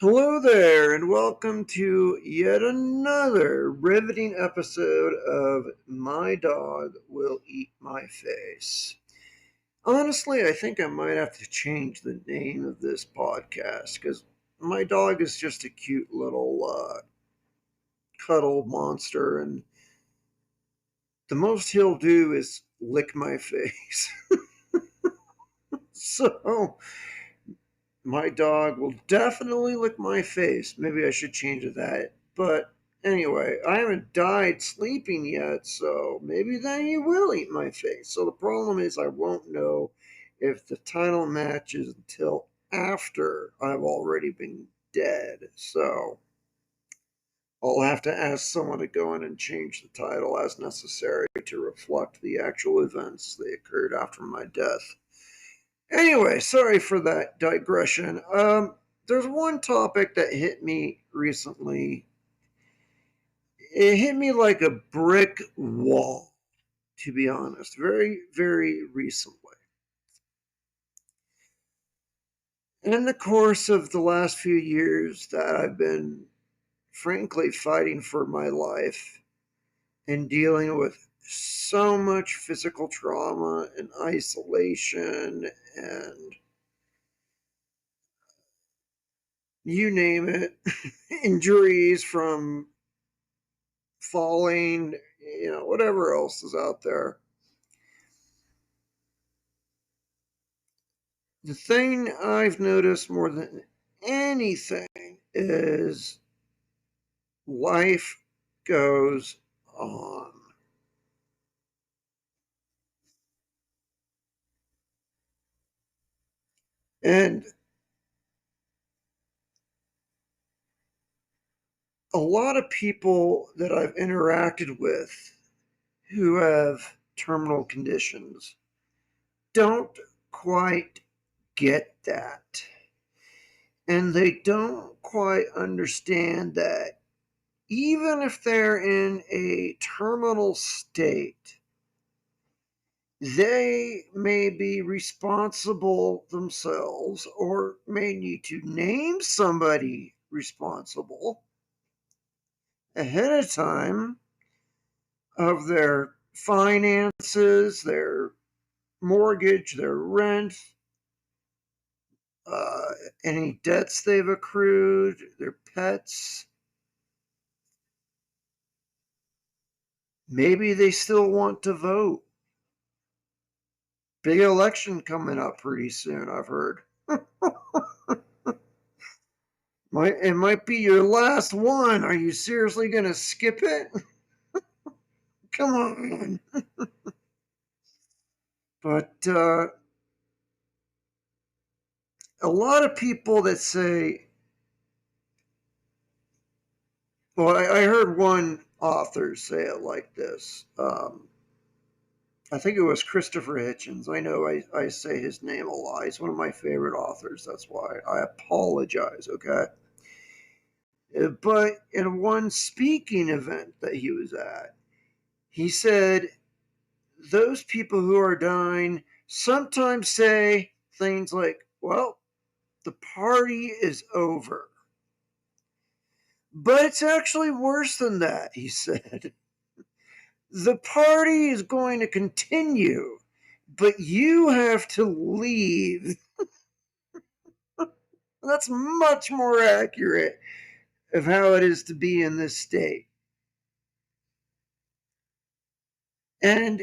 Hello there, and welcome to yet another riveting episode of My Dog Will Eat My Face. Honestly, I think I might have to change the name of this podcast because my dog is just a cute little cuddle monster, and the most he'll do is lick my face. So, my dog will definitely lick my face. Maybe I should change it that. But anyway, I haven't died sleeping yet, so maybe then he will eat my face. So the problem is I won't know if the title matches until after I've already been dead. So I'll have to ask someone to go in and change the title as necessary to reflect the actual events that occurred after my death. Anyway, sorry for that digression. There's one topic that hit me recently. It hit me like a brick wall, to be honest, very, very recently. In the course of the last few years that I've been frankly fighting for my life and dealing with so much physical trauma and isolation and you name it, injuries from falling, whatever else is out there. The thing I've noticed more than anything is life goes on. And a lot of people that I've interacted with who have terminal conditions don't quite get that. And they don't quite understand that even if they're in a terminal state, they may be responsible themselves or may need to name somebody responsible ahead of time of their finances, their mortgage, their rent, uh, any debts they've accrued, their pets. Maybe they still want to vote. Big election coming up pretty soon, I've heard. It might be your last one. Are you seriously going to skip it? Come on. But a lot of people that say, well, I heard one author say it like this. I think it was Christopher Hitchens. I know I say his name a lot. He's one of my favorite authors. That's why I apologize, okay? But in one speaking event that he was at, he said, those people who are dying sometimes say things like, well, the party is over. But it's actually worse than that, he said. The party is going to continue, but you have to leave. That's much more accurate of how it is to be in this state. And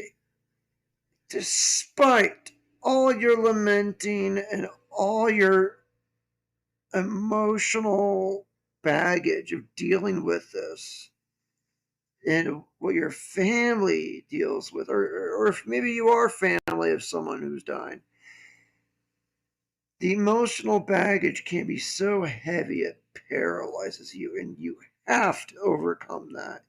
despite all your lamenting and all your emotional baggage of dealing with this and what your family deals with, or if maybe you are family of someone who's dying, the emotional baggage can be so heavy it paralyzes you, and you have to overcome that.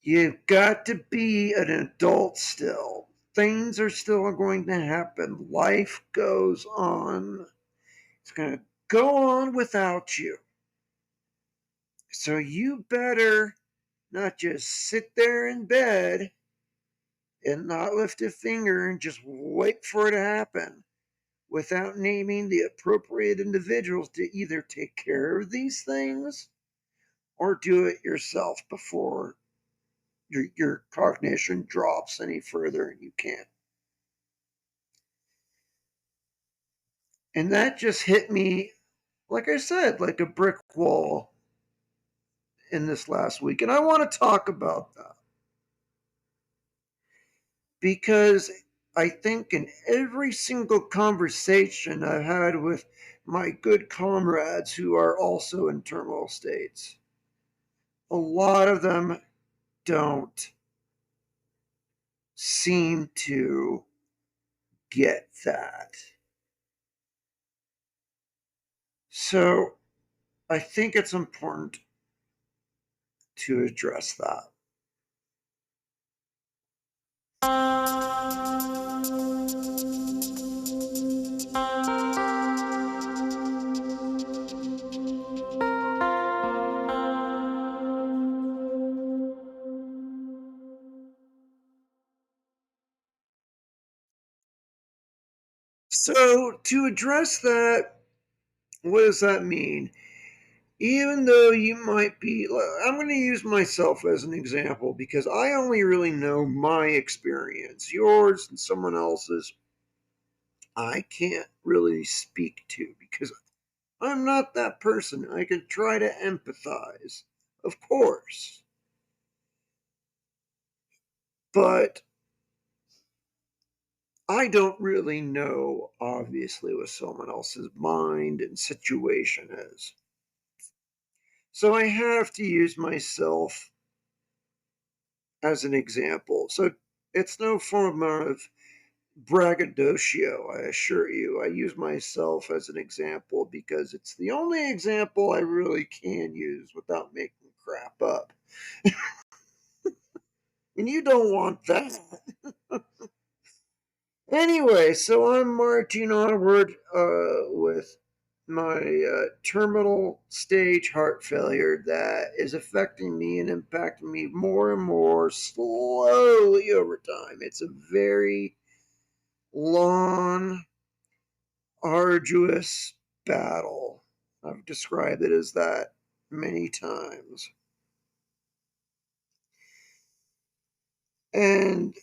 You've got to be an adult still. Things are still going to happen. Life goes on. It's going to go on without you. So you better not just sit there in bed and not lift a finger and just wait for it to happen. without naming the appropriate individuals to either take care of these things or do it yourself before your cognition drops any further and you can't. And that just hit me, like I said, like a brick wall in this last week. And I want to talk about that because I think in every single conversation I've had with my good comrades who are also in terminal states, a lot of them don't seem to get that. So I think it's important to address that. So, to address that, what does that mean? Even though you might be, I'm going to use myself as an example because I only really know my experience. Yours and someone else's, I can't really speak to because I'm not that person. I can try to empathize, of course, but I don't really know, obviously, what someone else's mind and situation is. So I have to use myself as an example. So it's no form of braggadocio, I assure you. I use myself as an example because it's the only example I really can use without making crap up. And you don't want that. Anyway, so I'm marching onward with my terminal stage heart failure that is affecting me and impacting me more and more slowly over time. It's a very long, arduous battle. I've described it as that many times. And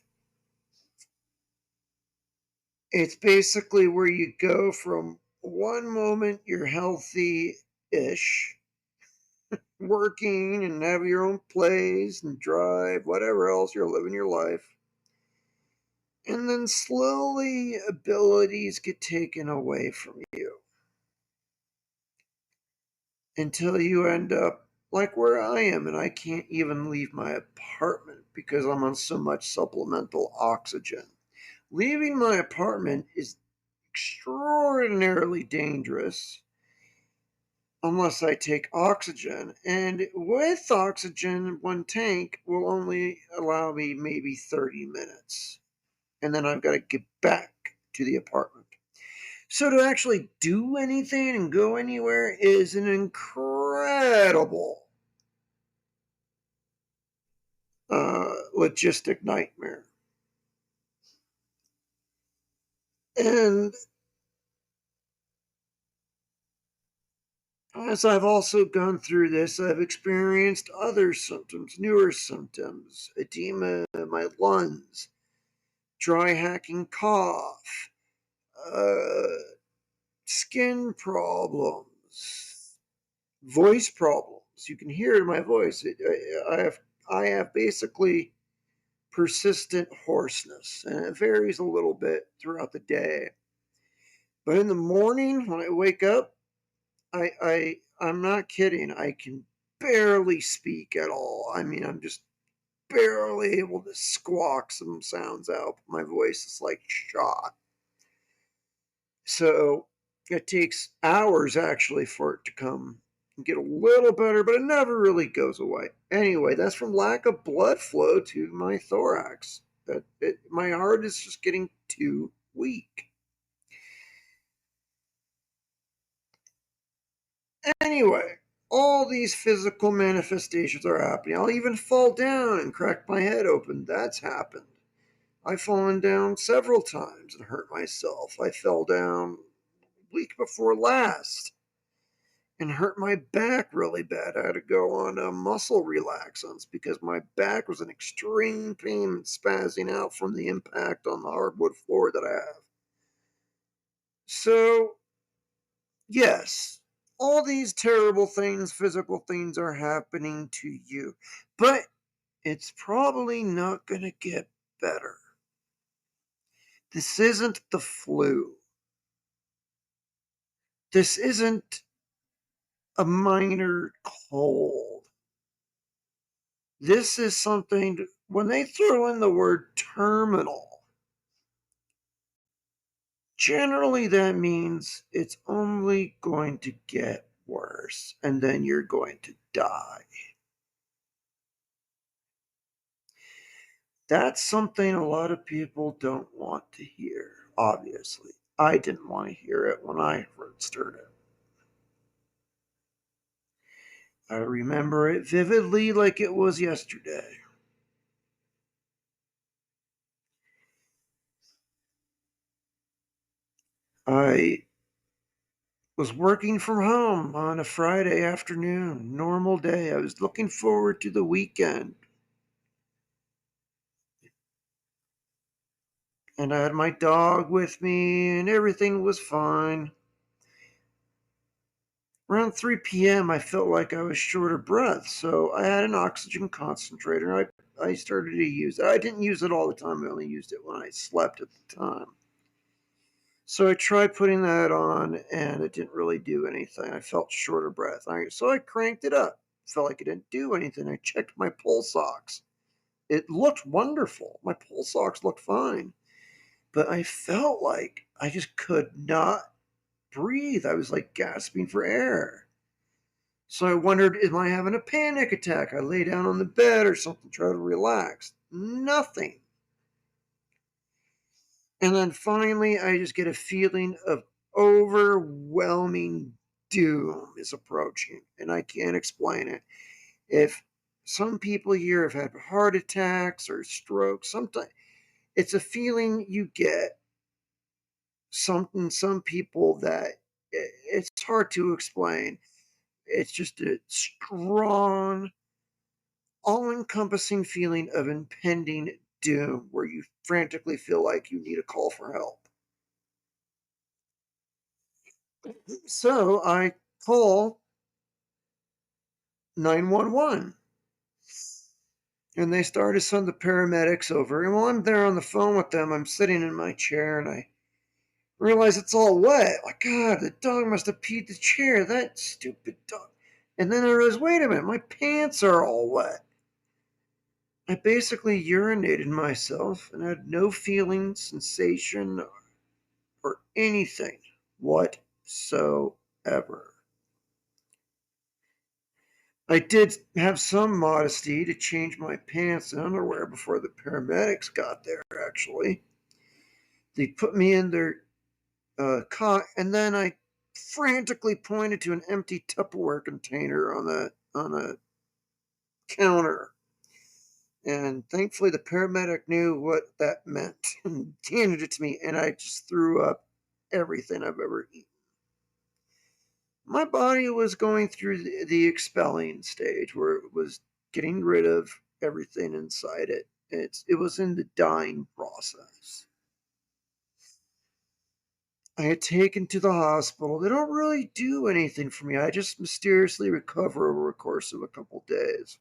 it's basically where you go from one moment you're healthy ish, working and have your own place and drive, whatever else you're living your life. And then slowly abilities get taken away from you until you end up like where I am, and I can't even leave my apartment because I'm on so much supplemental oxygen. Leaving my apartment is extraordinarily dangerous unless I take oxygen. And with oxygen, one tank will only allow me maybe 30 minutes. And then I've got to get back to the apartment. So to actually do anything and go anywhere is an incredible logistic nightmare. And as I've also gone through this, I've experienced other symptoms, newer symptoms, edema in my lungs, dry hacking cough, uh, skin problems, voice problems. You can hear it in my voice. I have basically persistent hoarseness, and it varies a little bit throughout the day. But in the morning when I wake up, I'm not kidding. I can barely speak at all. I mean, I'm just barely able to squawk some sounds out. My voice is like shot. So it takes hours actually for it to come and get a little better, but it never really goes away. Anyway, that's from lack of blood flow to my thorax. My heart is just getting too weak. Anyway, all these physical manifestations are happening. I'll even fall down and crack my head open. That's happened. I've fallen down several times and hurt myself. I fell down week before last and hurt my back really bad. I had to go on muscle relaxants because my back was in extreme pain and spazzing out from the impact on the hardwood floor that I have. So, yes, all these terrible things, physical things, are happening to you, but it's probably not going to get better. This isn't the flu. This isn't a minor cold. This is something, when they throw in the word terminal, generally that means it's only going to get worse and then you're going to die. That's something a lot of people don't want to hear, obviously. I didn't want to hear it when I first heard it. I remember it vividly like it was yesterday. I was working from home on a Friday afternoon, normal day. I was looking forward to the weekend. And I had my dog with me, and everything was fine. Around 3 p.m., I felt like I was short of breath, so I had an oxygen concentrator. I started to use it. I didn't use it all the time, I only used it when I slept at the time. So I tried putting that on, and it didn't really do anything. I felt short of breath. So I cranked it up. Felt like it didn't do anything. I checked my pulse ox. It looked wonderful. My pulse ox looked fine. But I felt like I just could not breathe. I was like gasping for air. So I wondered, am I having a panic attack? I lay down on the bed or something, try to relax. Nothing. And then finally, I just get a feeling of overwhelming doom is approaching, and I can't explain it. If some people here have had heart attacks or strokes, sometimes it's a feeling you get. Some people that it's hard to explain. It's just a strong, all-encompassing feeling of impending doom where you frantically feel like you need a call for help. So I call 911 and they started to send the paramedics over. And while I'm there on the phone with them, I'm sitting in my chair and I realize it's all wet. Like, God, the dog must have peed the chair. That stupid dog. And then I realized, wait a minute, my pants are all wet. I basically urinated myself and had no feeling, sensation, or anything whatsoever. I did have some modesty to change my pants and underwear before the paramedics got there, actually. They put me in their cot, and then I frantically pointed to an empty Tupperware container on the counter. And thankfully, the paramedic knew what that meant and handed it to me, and I just threw up everything I've ever eaten. My body was going through the expelling stage where it was getting rid of everything inside it. It was in the dying process. I had taken to the hospital. They don't really do anything for me. I just mysteriously recover over a course of a couple days.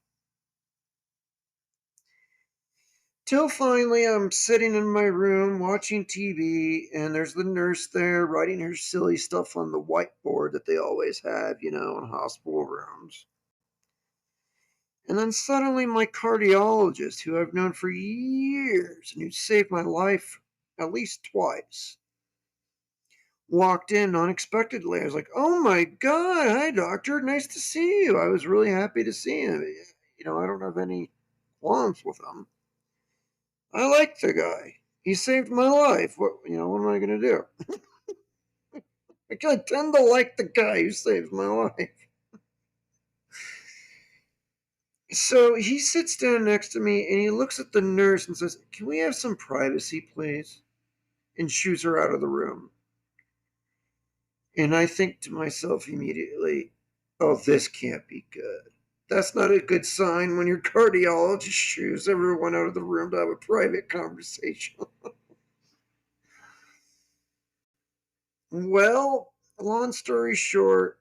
Till finally, I'm sitting in my room watching TV, and there's the nurse there writing her silly stuff on the whiteboard that they always have, in hospital rooms. And then suddenly, my cardiologist, who I've known for years and who saved my life at least twice, walked in unexpectedly. I was like, oh my God, hi, doctor. Nice to see you. I was really happy to see him. I don't have any qualms with him. I like the guy. He saved my life. What am I going to do? I tend to like the guy who saves my life. So he sits down next to me and he looks at the nurse and says, "Can we have some privacy, please?" And shoos her out of the room. And I think to myself immediately, "Oh, this can't be good. That's not a good sign when your cardiologist shoos everyone out of the room to have a private conversation." Well, long story short,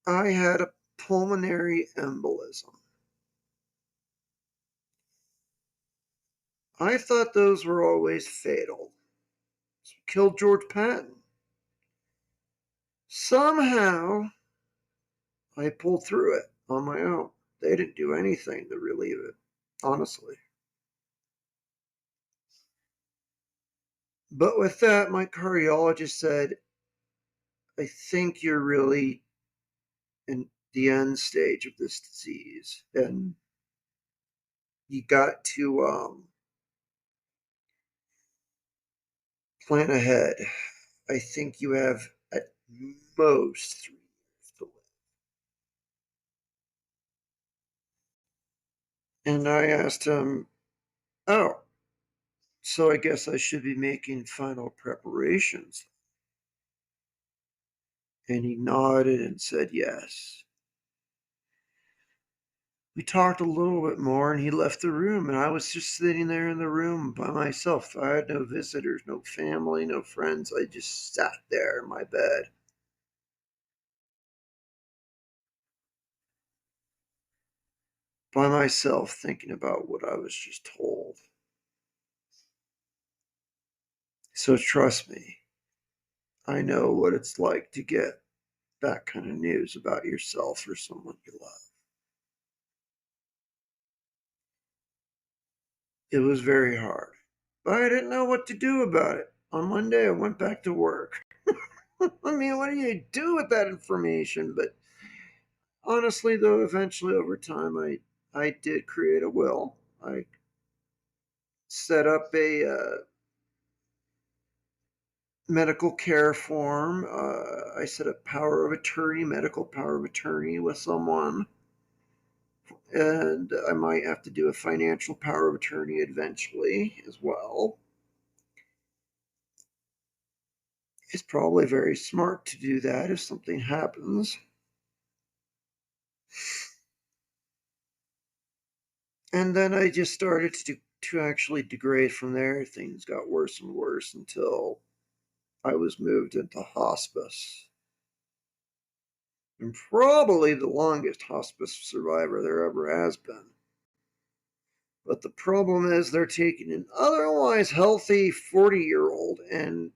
I had a pulmonary embolism. I thought those were always fatal. Killed George Patton. Somehow, I pulled through it on my own. They didn't do anything to relieve it, honestly. But with that, my cardiologist said, "I think you're really in the end stage of this disease, and you got to plan ahead. I think you have at most 3 years to live." And I asked him, "Oh, so I guess I should be making final preparations." And he nodded and said yes. We talked a little bit more and he left the room, and I was just sitting there in the room by myself. I had no visitors, no family, no friends. I just sat there in my bed by myself thinking about what I was just told. So trust me, I know what it's like to get that kind of news about yourself or someone you love. It was very hard, but I didn't know what to do about it. On Monday, I went back to work. I mean, what do you do with that information? But honestly, though, eventually over time, I did create a will. I set up a medical care form. I set up power of attorney, medical power of attorney with someone, and I might have to do a financial power of attorney eventually as well. It's probably very smart to do that if something happens. And then I just started to actually degrade from there. Things got worse and worse until I was moved into hospice. And probably the longest hospice survivor there ever has been. But the problem is they're taking an otherwise healthy 40-year-old and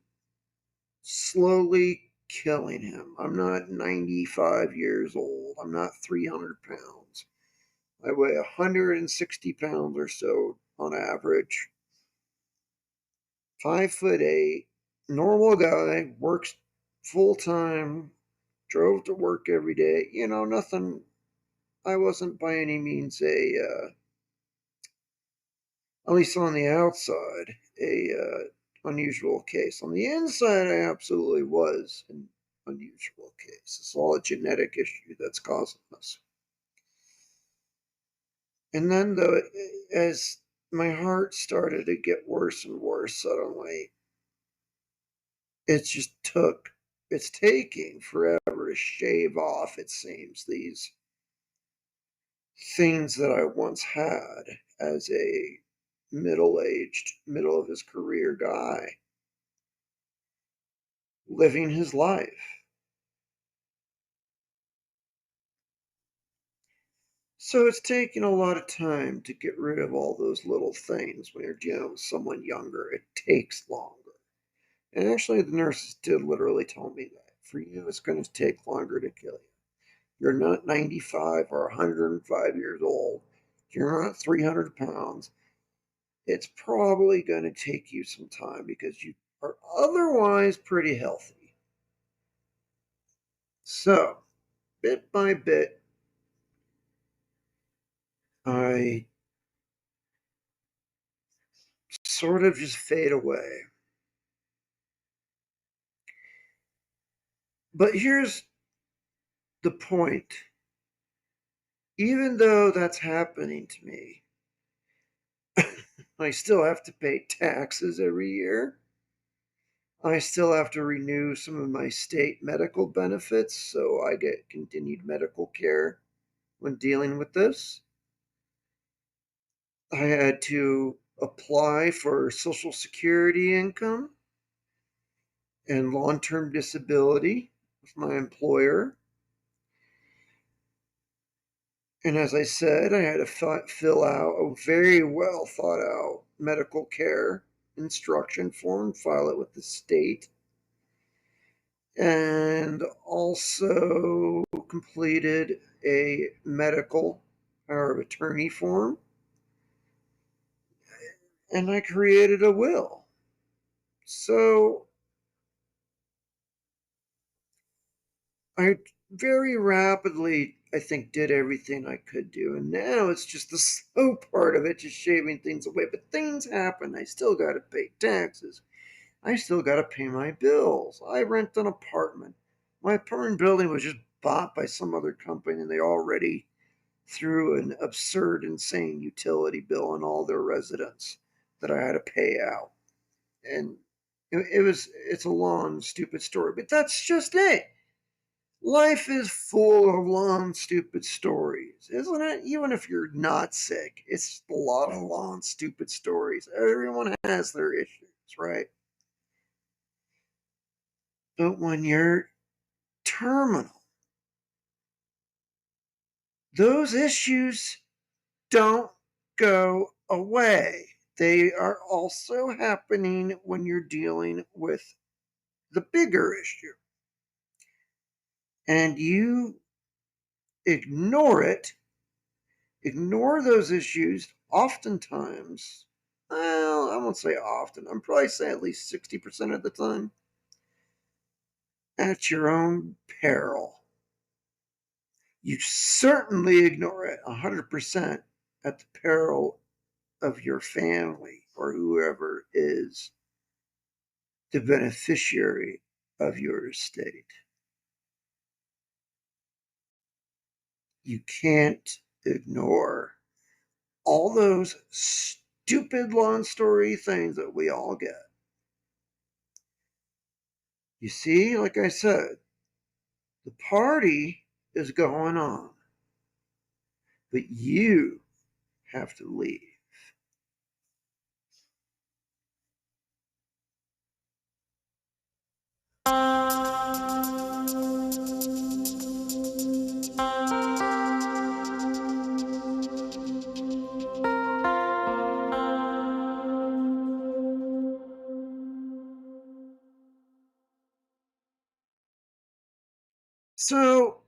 slowly killing him. I'm not 95 years old. I'm not 300 pounds. I weigh 160 pounds or so on average. 5'8", normal guy, works full time, drove to work every day. Nothing. I wasn't by any means at least on the outside, unusual case. On the inside, I absolutely was an unusual case. It's all a genetic issue that's causing this. And then, though, as my heart started to get worse and worse suddenly, it just it's taking forever to shave off, it seems, these things that I once had as a middle aged, middle of his career guy living his life. So it's taken a lot of time to get rid of all those little things when you're dealing with someone younger. It takes longer. And actually, the nurses did literally tell me that. For you, it's going to take longer to kill you. You're not 95 or 105 years old. You're not 300 pounds. It's probably going to take you some time because you are otherwise pretty healthy. So, bit by bit, I sort of just fade away. But here's the point. Even though that's happening to me, I still have to pay taxes every year. I still have to renew some of my state medical benefits so I get continued medical care when dealing with this. I had to apply for Social Security income and long term disability with my employer. And as I said, I had to fill out a very well thought out medical care instruction form, file it with the state, and also completed a medical power of attorney form. And I created a will. So I very rapidly, I think, did everything I could do. And now it's just the slow part of it, just shaving things away. But things happen. I still got to pay taxes. I still got to pay my bills. I rent an apartment. My apartment building was just bought by some other company, and they already threw an absurd, insane utility bill on all their residents that I had to pay out. And it's a long, stupid story, but that's just it. Life is full of long, stupid stories, isn't it? Even if you're not sick, it's a lot of long, stupid stories. Everyone has their issues, right? But when you're terminal, those issues don't go away. They are also happening when you're dealing with the bigger issue. And you ignore it, ignore those issues, oftentimes, well, I won't say often, I'm probably saying at least 60% of the time, at your own peril. You certainly ignore it 100% at the peril of your family or whoever is the beneficiary of your estate. You can't ignore all those stupid long story things that we all get. You see, like I said, the party is going on, but you have to leave. So,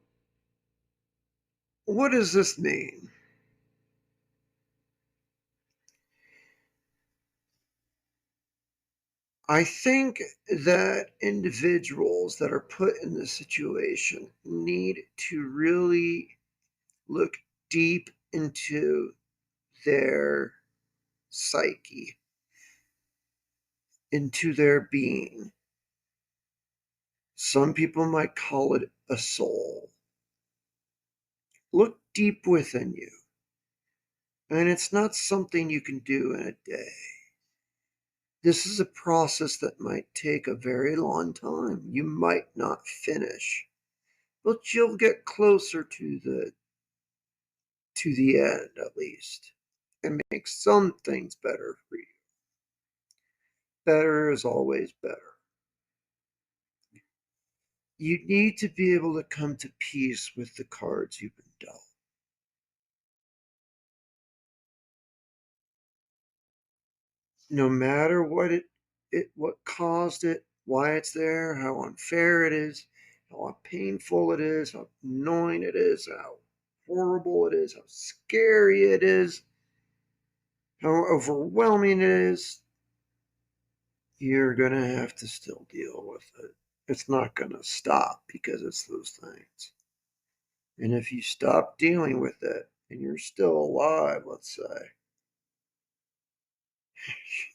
what does this mean? I think that individuals that are put in this situation need to really look deep into their psyche, into their being. Some people might call it a soul. Look deep within you. And it's not something you can do in a day. This is a process that might take a very long time. You might not finish, but you'll get closer to the end at least and make some things better for you. Better is always better. You need to be able to come to peace with the cards you've been dealt. No matter what caused it, why it's there, how unfair it is, how painful it is, how annoying it is, how horrible it is, how scary it is, how overwhelming it is, you're gonna have to still deal with it. It's not gonna stop because it's those things. And if you stop dealing with it and you're still alive, let's say,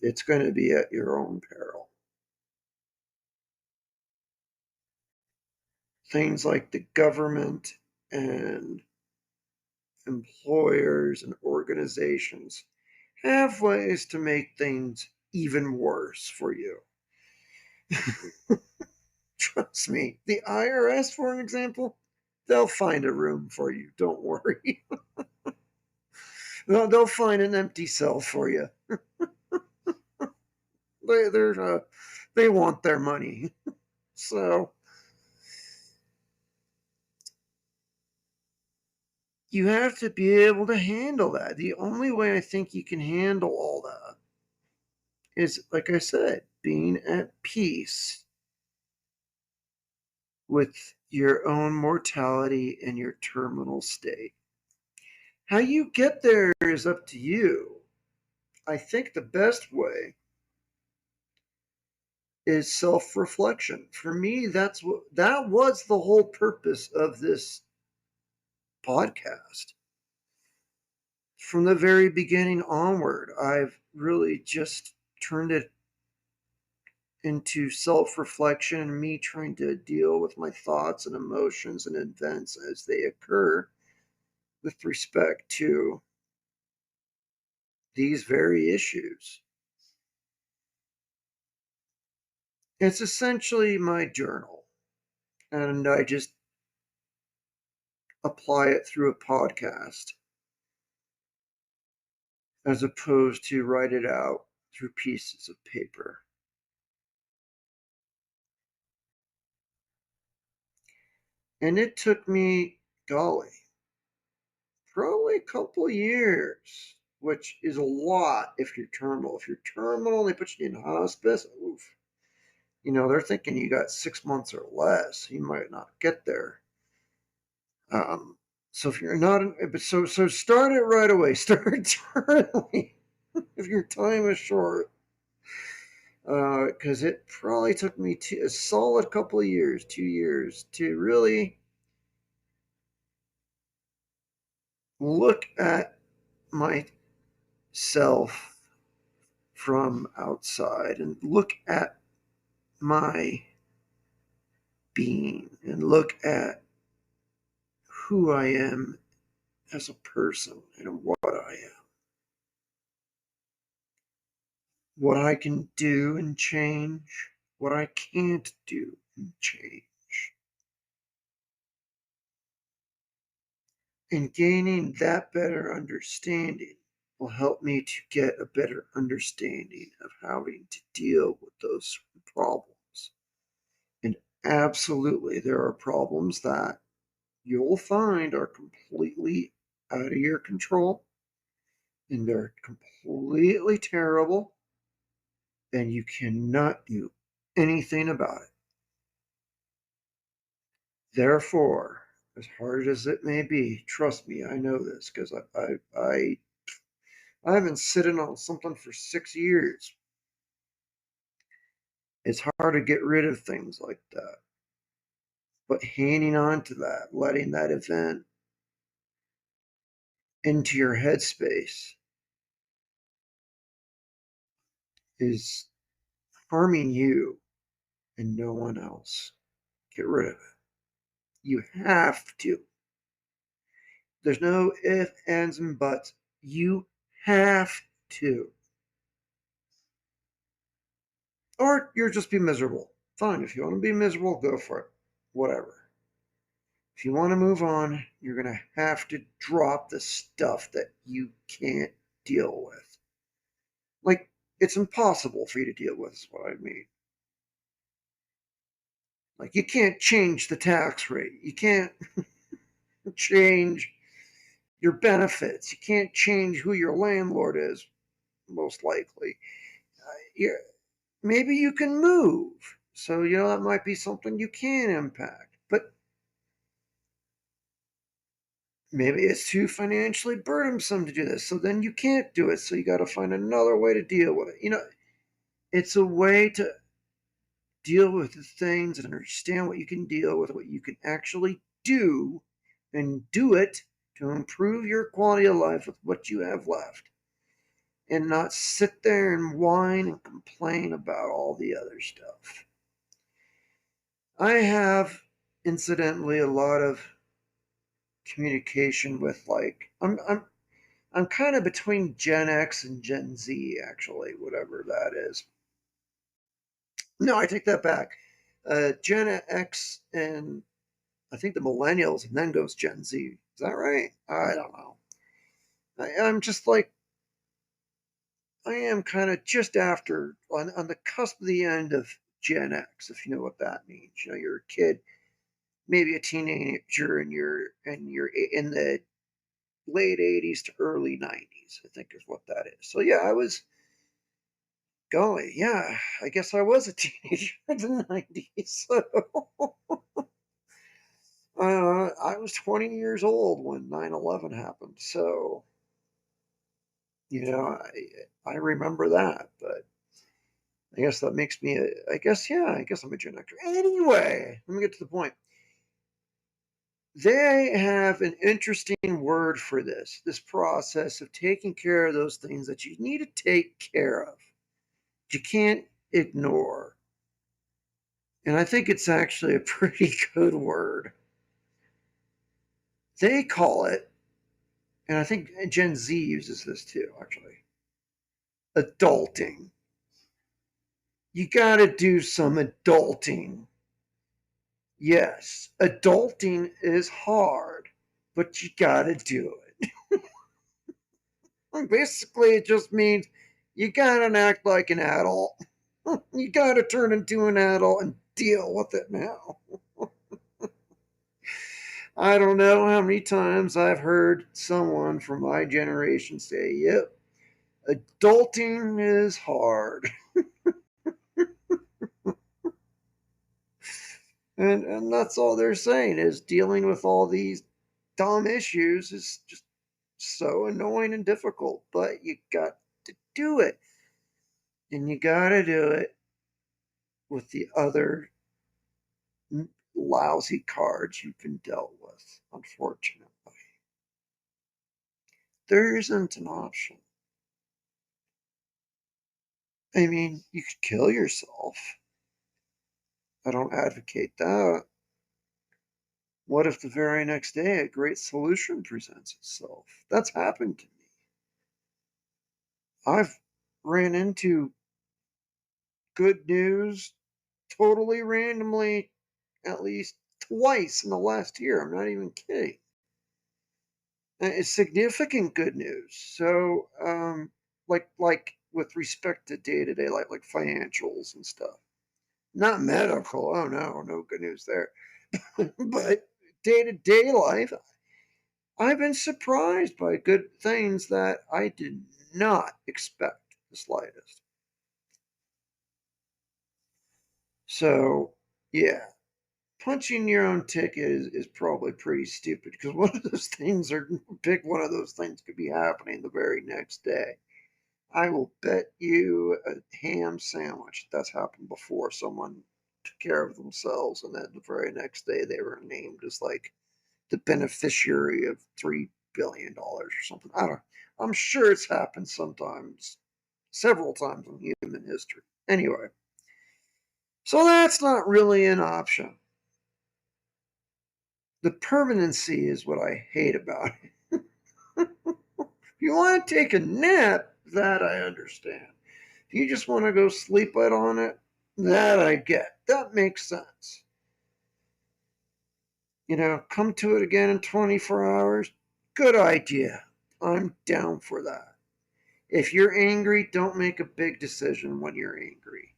it's going to be at your own peril. Things like the government and employers and organizations have ways to make things even worse for you. Trust me, the IRS, for an example, they'll find a room for you. Don't worry. They'll find an empty cell for you. They want their money. So you have to be able to handle that. The only way I think you can handle all that is, like I said, being at peace with your own mortality and your terminal state. How you get there is up to you. I think the best way is self-reflection. For me, that was the whole purpose of this podcast. From the very beginning onward, I've really just turned it into self-reflection and me trying to deal with my thoughts and emotions and events as they occur with respect to these very issues. It's essentially my journal, and I just apply it through a podcast as opposed to write it out through pieces of paper. And it took me, golly, probably a couple years, which is a lot if you're terminal. If you're terminal, they put you in hospice. Oof. They're thinking you got 6 months or less. You might not get there. Um, so if you're not, so start it right away. Start early if your time is short. Because it probably took me a solid couple of years, 2 years, to really look at myself from outside and look at my being and look at who I am as a person and what I am, what I can do and change, what I can't do and change. And gaining that better understanding will help me to get a better understanding of having to deal with those problems. And absolutely, there are problems that you'll find are completely out of your control and they're completely terrible and you cannot do anything about it. Therefore, as hard as it may be, trust me, I know this because I've been sitting on something for 6 years. It's hard to get rid of things like that. But hanging on to that, letting that event into your headspace is harming you and no one else. Get rid of it. You have to. There's no ifs, ands, and buts. You have to. Or you'll just be miserable. Fine. If you want to be miserable, go for it. Whatever. If you want to move on, you're going to have to drop the stuff that you can't deal with. Like, it's impossible for you to deal with, is what I mean. Like, you can't change the tax rate. You can't change your benefits. You can't change who your landlord is, most likely. Maybe you can move. So, that might be something you can impact. But maybe it's too financially burdensome to do this. So then you can't do it. So you got to find another way to deal with it. It's a way to deal with the things and understand what you can deal with, what you can actually do, and do it to improve your quality of life with what you have left. And not sit there and whine and complain about all the other stuff. I have, incidentally, a lot of communication with like I'm kind of between Gen X and Gen Z actually, whatever that is. No, I take that back. Gen X and I think the millennials, and then goes Gen Z. Is that right? I don't know. I'm just like I am kind of just after on the cusp of the end of Gen X, if you know what that means. You know, you're a kid, maybe a teenager, and you're in the late '80s to early '90s. I think is what that is. So yeah, I was golly, yeah, I guess I was a teenager in the '90s. So I was 20 years old when 9/11 happened. So you know, I remember that, but I guess that makes me I guess, yeah, I guess I'm a Gen Xer. Anyway, let me get to the point. They have an interesting word for this process of taking care of those things that you need to take care of. You can't ignore. And I think it's actually a pretty good word. They call it, and I think Gen Z uses this too, actually, adulting. You got to do some adulting. Yes, adulting is hard, but you got to do it. Basically, it just means you got to act like an adult. You got to turn into an adult and deal with it now. I don't know how many times I've heard someone from my generation say, yep, adulting is hard. And that's all they're saying is dealing with all these dumb issues is just so annoying and difficult, but you got to do it. And you got to do it with the other lousy cards you've been dealt with, unfortunately. There isn't an option. I mean, you could kill yourself. I don't advocate that. What if the very next day a great solution presents itself? That's happened to me. I've ran into good news totally randomly at least twice in the last year. I'm not even kidding. It's significant good news. So, like with respect to day to day life, like financials and stuff. Not medical. Oh no, no good news there. But day to day life, I've been surprised by good things that I did not expect the slightest. So, yeah, punching your own ticket is probably pretty stupid because one of those things, or pick one of those things, could be happening the very next day. I will bet you a ham sandwich that's happened before. Someone took care of themselves, and then the very next day they were named as like the beneficiary of $3 billion or something. I don't. I'm sure it's happened sometimes, several times in human history. Anyway, so that's not really an option. The permanency is what I hate about it. If you want to take a nap, that I understand. If you just want to go sleep it on it, that I get. That makes sense. You know, come to it again in 24 hours. Good idea. I'm down for that. If you're angry, don't make a big decision when you're angry.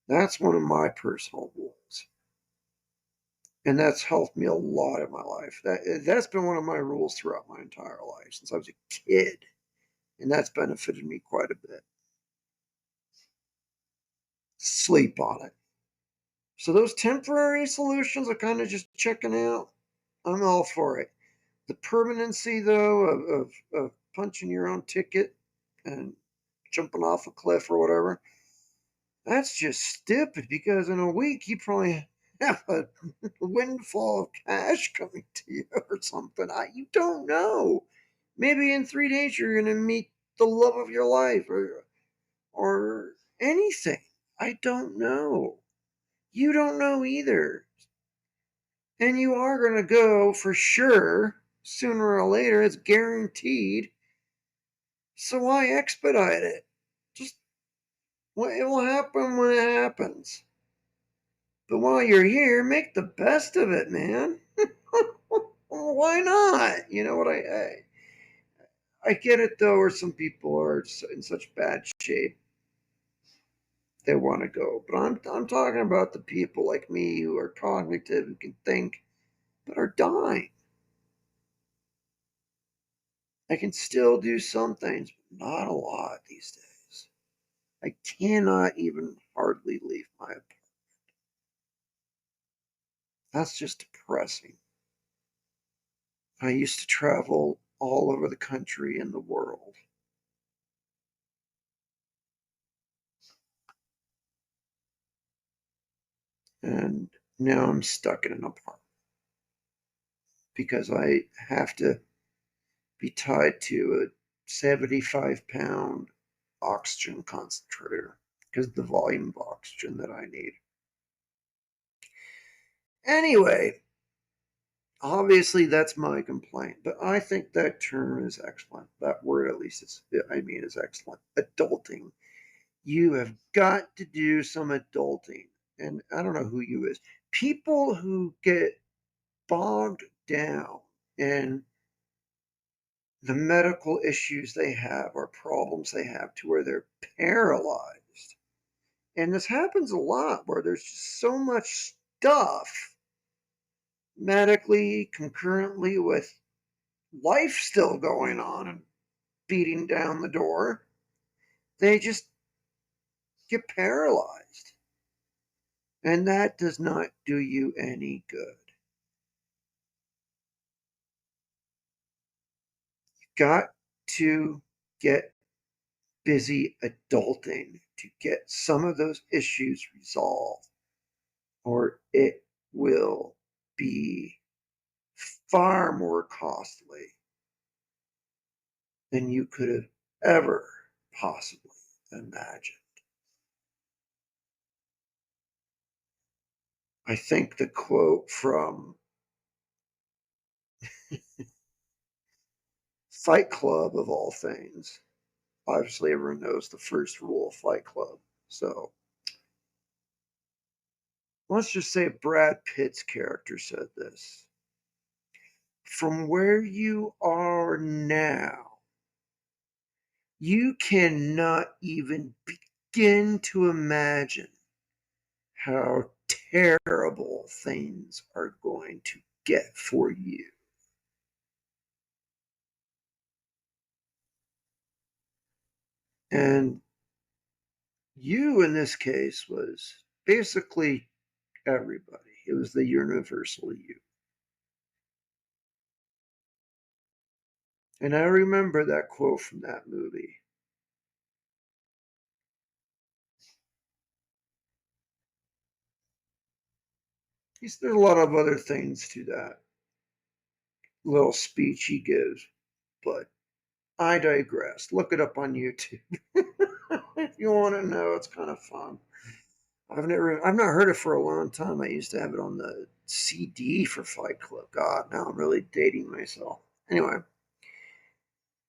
That's one of my personal rules. And that's helped me a lot in my life. That's been one of my rules throughout my entire life since I was a kid. And that's benefited me quite a bit. Sleep on it. So those temporary solutions are kind of just checking out. I'm all for it. The permanency, though, of punching your own ticket and jumping off a cliff or whatever, that's just stupid because in a week you probably have a windfall of cash coming to you or something. You don't know. Maybe in 3 days you're going to meet the love of your life or anything. I don't know. You don't know either. And you are going to go for sure sooner or later. It's guaranteed. So why expedite it? Just well, it will happen when it happens. But while you're here, make the best of it, man. Well, why not? You know what I get it though, where some people are in such bad shape they want to go. But I'm talking about the people like me who are cognitive, who can think, but are dying. I can still do some things, but not a lot these days. I cannot even hardly leave my apartment. That's just depressing. I used to travel all over the country and the world. And now I'm stuck in an apartment because I have to be tied to a 75-pound oxygen concentrator because of the volume of oxygen that I need. Anyway, obviously that's my complaint, but I think that term is excellent. That word, at least, is excellent. Adulting. You have got to do some adulting. And I don't know who you is. People who get bogged down in the medical issues they have or problems they have to where they're paralyzed. And this happens a lot where there's just so much stuff medically, concurrently with life still going on and beating down the door. They just get paralyzed. And that does not do you any good. You got to get busy adulting to get some of those issues resolved, or it will be far more costly than you could have ever possibly imagined. I think the quote from Fight Club, of all things, obviously everyone knows the first rule of Fight Club. So let's just say Brad Pitt's character said this. From where you are now, you cannot even begin to imagine how terrible things are going to get for you. And you, in this case, was basically everybody. It was the universal you. And I remember that quote from that movie. There's a lot of other things to that little speech he gives, but I digress. Look it up on YouTube if you want to know. It's kind of fun. I've not heard it for a long time. I used to have it on the CD for Fight Club. God, now I'm really dating myself. Anyway,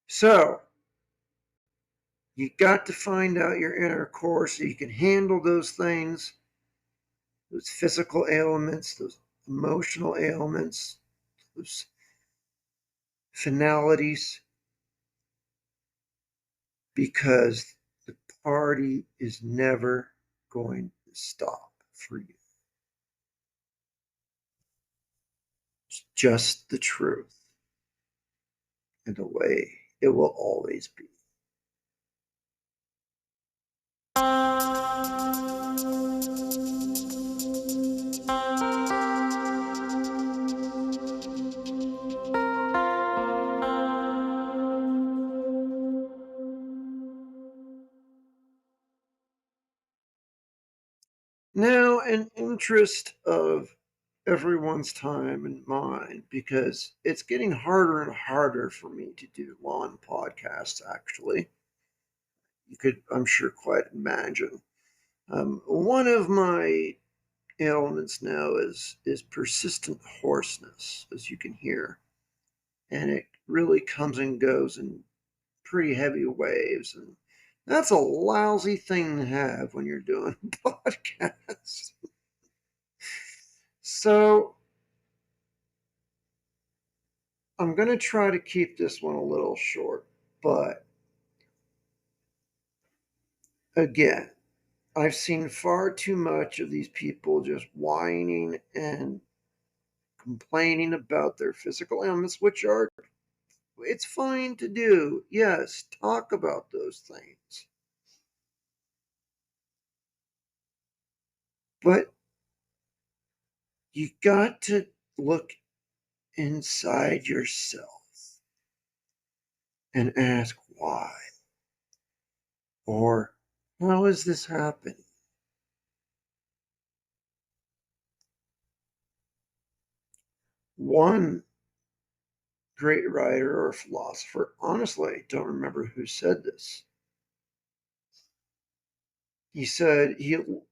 so you got to find out your inner core so you can handle those things, those physical ailments, those emotional ailments, those finalities, because the party is never going to stop for you. It's just the truth and the way it will always be. Now, in interest of everyone's time and mine, because it's getting harder and harder for me to do long podcasts, actually. You could, I'm sure, quite imagine. One of my ailments now is persistent hoarseness, as you can hear, and it really comes and goes in pretty heavy waves, and that's a lousy thing to have when you're doing a podcast. So I'm going to try to keep this one a little short, but again, I've seen far too much of these people just whining and complaining about their physical ailments, which are, it's fine to do. Yes, talk about those things. But you got to look inside yourself and ask why, or how is this happening? One great writer or philosopher, honestly, I don't remember who said this. He said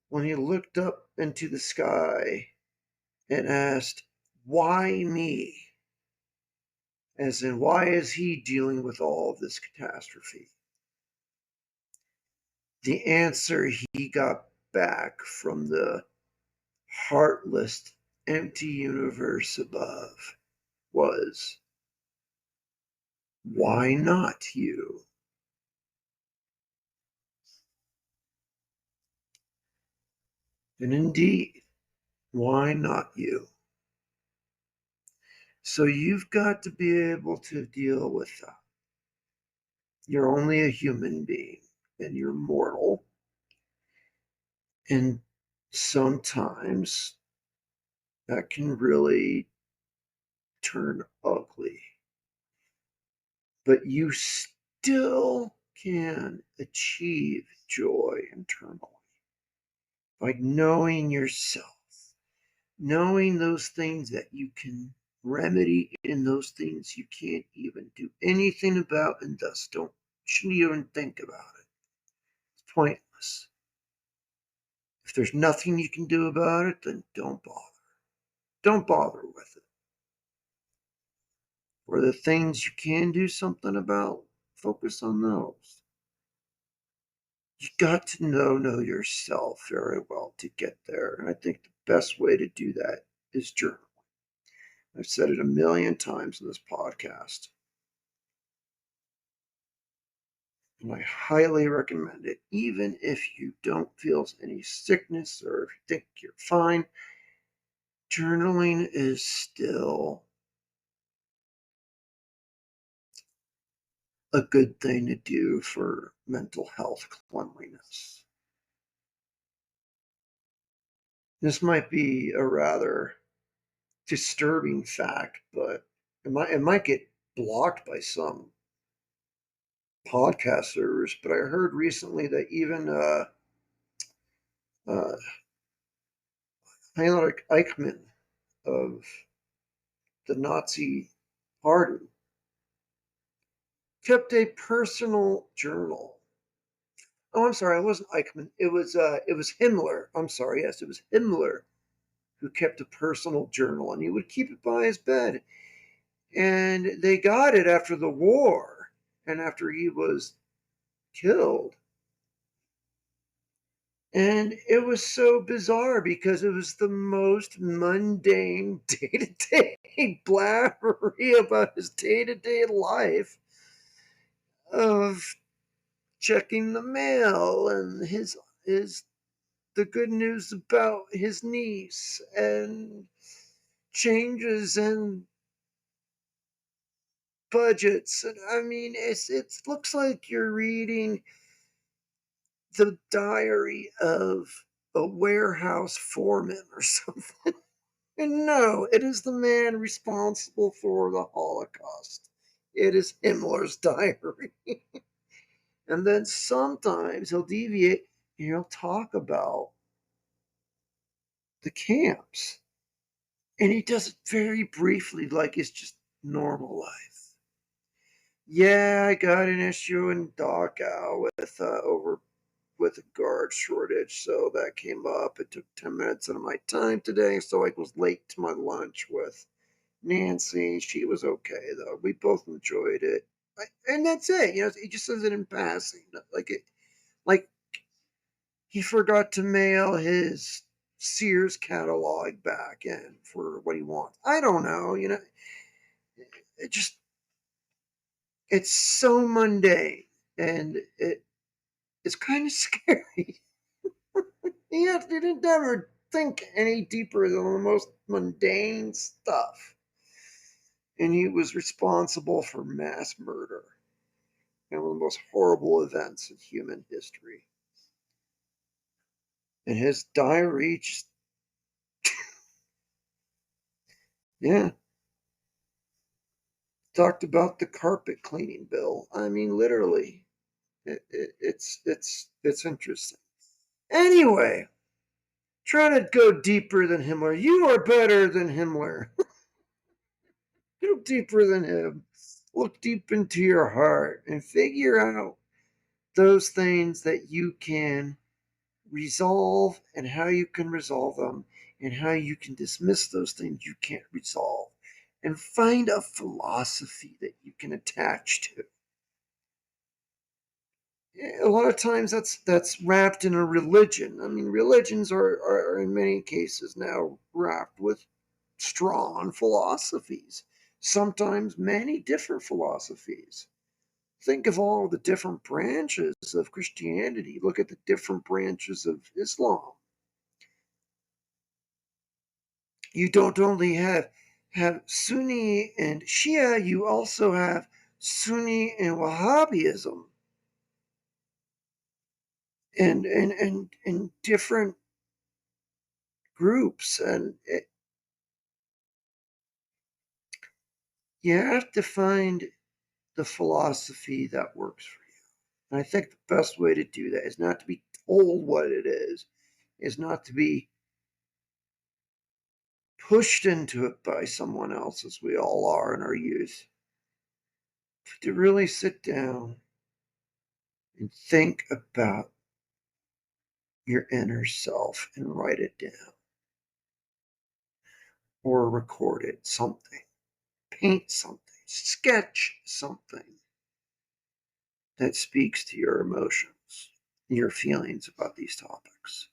when he looked up into the sky and asked, why me? As in, why is he dealing with all of this catastrophe? The answer he got back from the heartless, empty universe above was, why not you? And indeed, why not you? So you've got to be able to deal with that. You're only a human being and you're mortal. And sometimes that can really turn ugly. But you still can achieve joy internally by knowing yourself, knowing those things that you can remedy and those things you can't even do anything about and thus shouldn't even think about it. It's pointless. If there's nothing you can do about it, then don't bother. Don't bother with it. For the things you can do something about, focus on those. You got to know yourself very well to get there. And I think the best way to do that is journaling. I've said it a million times in this podcast. And I highly recommend it, even if you don't feel any sickness or if you think you're fine. Journaling is still a good thing to do for mental health cleanliness. This might be a rather disturbing fact, but it might get blocked by some podcasters. But I heard recently that even uh, Heinrich Eichmann of the Nazi Party kept a personal journal. Oh, I'm sorry, it wasn't Eichmann. It was Himmler. I'm sorry, yes, it was Himmler who kept a personal journal, and he would keep it by his bed. And they got it after the war, and after he was killed. And it was so bizarre because it was the most mundane day to day blabbery about his day to day life of checking the mail and his the good news about his niece and changes in budgets. And I mean, it looks like you're reading the diary of a warehouse foreman or something. And no, it is the man responsible for the Holocaust. It is Himmler's diary. And then sometimes he'll deviate and he'll talk about the camps. And he does it very briefly, like it's just normal life. Yeah, I got an issue in Dachau with over with a guard shortage, so that came up. It took 10 minutes out of my time today, so I was late to my lunch with Nancy. She was okay though. We both enjoyed it. And that's it. He just says it in passing. Like he forgot to mail his Sears catalog back in for what he wants. I don't know. It just it's so mundane, and it's kind of scary. He didn't ever think any deeper than the most mundane stuff, and he was responsible for mass murder and one of the most horrible events in human history. And his diary just, yeah, talked about the carpet cleaning bill. I mean, literally, it's interesting. Anyway, try to go deeper than Himmler. You are better than Himmler. Go deeper than him. Look deep into your heart and figure out those things that you can resolve and how you can resolve them and how you can dismiss those things you can't resolve and find a philosophy that you can attach to. A lot of times that's wrapped in a religion. I mean, religions are in many cases now wrapped with strong philosophies, sometimes many different philosophies. Think of all the different branches of Christianity. Look at the different branches of Islam. You don't only have Sunni and Shia, you also have Sunni and Wahhabism, and different groups, and you have to find the philosophy that works for you. And I think the best way to do that is not to be told what it is not to be pushed into it by someone else, as we all are in our youth, but to really sit down and think about your inner self and write it down or record it, something, paint something, sketch something that speaks to your emotions, your feelings about these topics.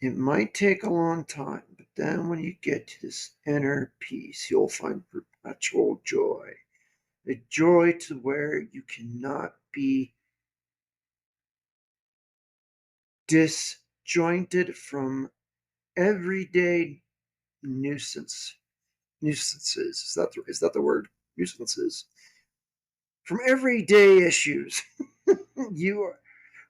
It might take a long time, but then when you get to this inner peace, you'll find perpetual joy. The joy to where you cannot be disjointed from everyday nuisances. Is that the word? Nuisances. From everyday issues. you are,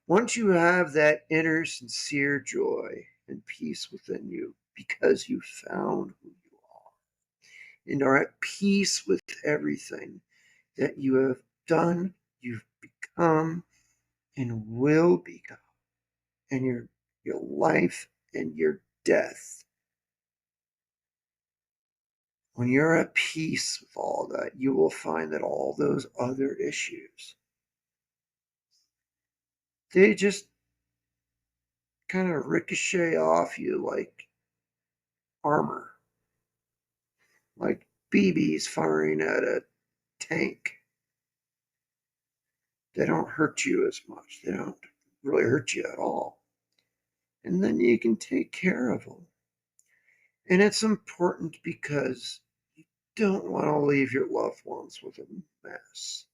Once you have that inner sincere joy and peace within you because you found who you are and are at peace with everything that you have done, you've become, and will become, and your life and your death. When you're at peace with all that, you will find that all those other issues, they just kind of ricochet off you like armor, like BBs firing at a tank. They don't hurt you as much. They don't really hurt you at all. And then you can take care of them. And it's important because you don't want to leave your loved ones with a mess.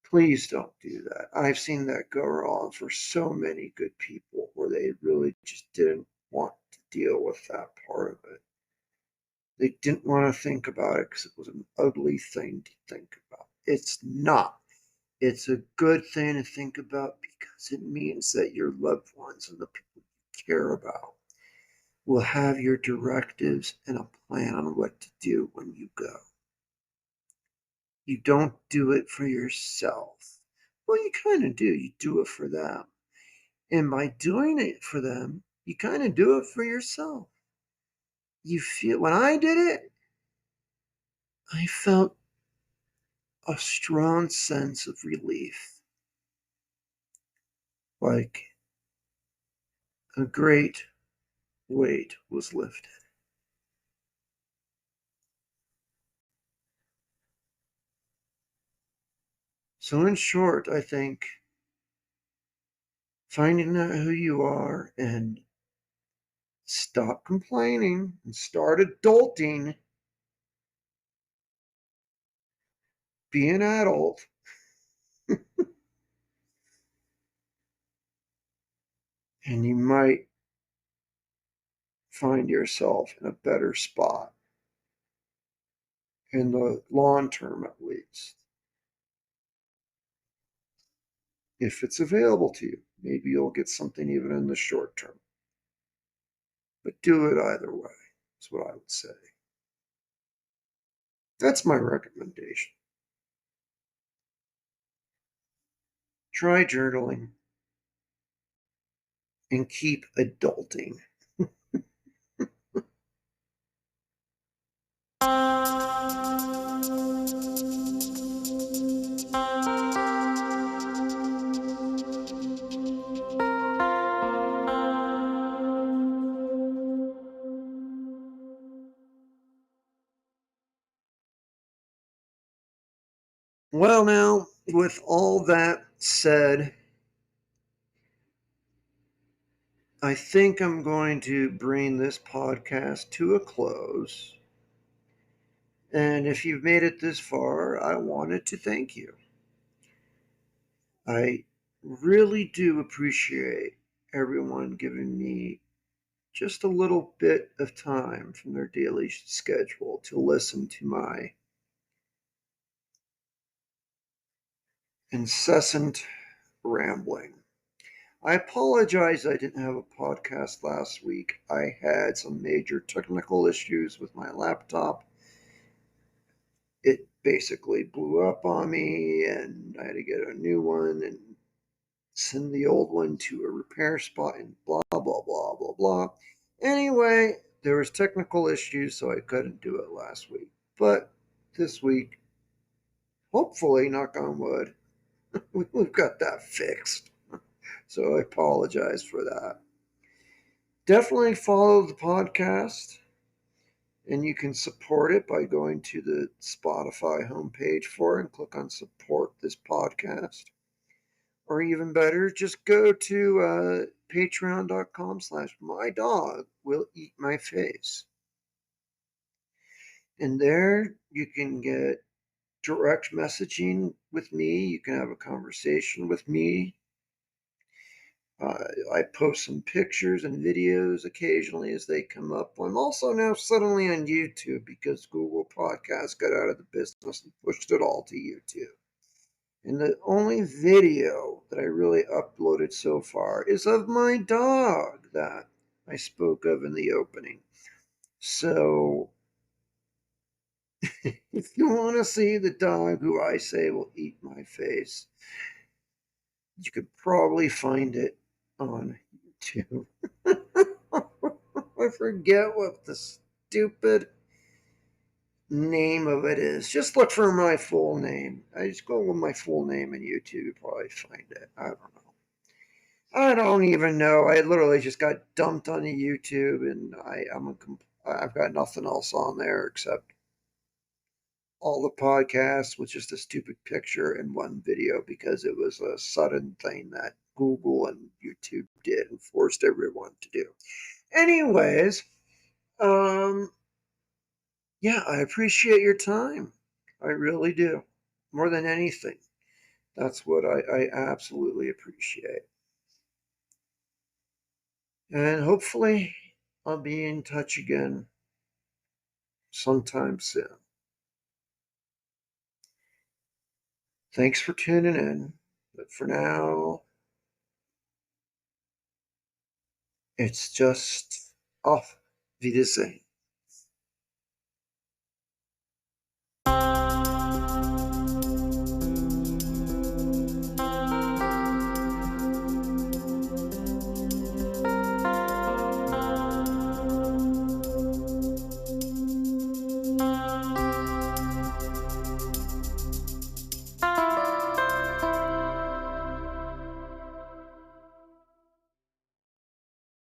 Please don't do that. I've seen that go wrong for so many good people where they really just didn't want to deal with that part of it. They didn't want to think about it because it was an ugly thing to think about. It's not. It's a good thing to think about because it means that your loved ones and the people you care about will have your directives and a plan on what to do when you go. You don't do it for yourself. Well, you kind of do. You do it for them. And by doing it for them, you kind of do it for yourself. You feel, when I did it, I felt a strong sense of relief, like a great weight was lifted. So, in short, I think finding out who you are and stop complaining and start adulting, be an adult, and you might find yourself in a better spot in the long term, at least, if it's available to you. Maybe you'll get something even in the short term, but do it either way, is what I would say. That's my recommendation. Try journaling and keep adulting. Well, now, with all that said, I think I'm going to bring this podcast to a close. And if you've made it this far, I wanted to thank you. I really do appreciate everyone giving me just a little bit of time from their daily schedule to listen to my incessant rambling. I apologize I didn't have a podcast last week. I had some major technical issues with my laptop. It basically blew up on me, and I had to get a new one and send the old one to a repair spot and blah, blah, blah, blah, blah. Anyway, there was technical issues, so I couldn't do it last week. But this week, hopefully, knock on wood, we've got that fixed. So I apologize for that. Definitely follow the podcast, and you can support it by going to the Spotify homepage for it and click on support this podcast. Or even better, just go to patreon.com/my dog will eat my face. And there you can get direct messaging with me. You can have a conversation with me. I post some pictures and videos occasionally as they come up. I'm also now suddenly on YouTube because Google Podcasts got out of the business and pushed it all to YouTube. And the only video that I really uploaded so far is of my dog that I spoke of in the opening. So, if you want to see the dog who I say will eat my face, you could probably find it on YouTube. I forget what the stupid name of it is. Just look for my full name. I just go with my full name in YouTube, you'll probably find it. I don't know. I don't even know. I literally just got dumped onto YouTube, and I've got nothing else on there except all the podcasts with just a stupid picture and one video because it was a sudden thing that Google and YouTube did and forced everyone to do. Anyways, um, yeah, I appreciate your time. I really do. More than anything. That's what I absolutely appreciate. And hopefully I'll be in touch again sometime soon. Thanks for tuning in. But for now, it's just off Wiedersehen.